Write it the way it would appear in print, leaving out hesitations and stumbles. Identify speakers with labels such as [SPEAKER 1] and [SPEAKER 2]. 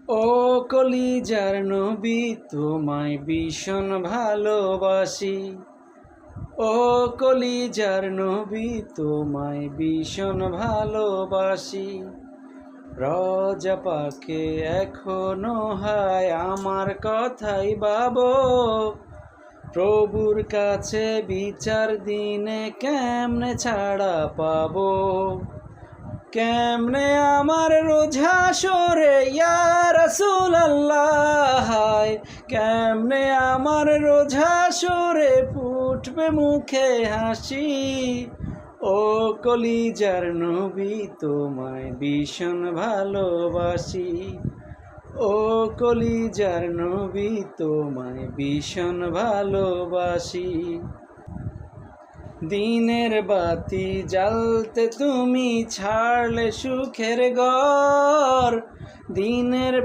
[SPEAKER 1] ও কলিজার নবী, তোমায় ভীষণ ভালোবাসি। ও কলিজার নবী, তোমায় ভীষণ ভালোবাসি। রোজা পাকে এখনো হায় আমার কথাই ভাবো, প্রভুর কাছে বিচার দিনে কেমনে ছাড়া পাবো। কেমনে আমার রোজা সরে ইয়া রাসূলুল্লাহ, কেমনে আমার রোজা সরে ফুটবে মুখে হাসি। ও কলিজার নবী, তোমায় ভীষণ ভালোবাসি। ও কলিজার নবী, তোমায় ভীষণ ভালোবাসি। দিনের বাতি জ্বালতে তুমি ছাড়লে সুখের ঘর, দিনের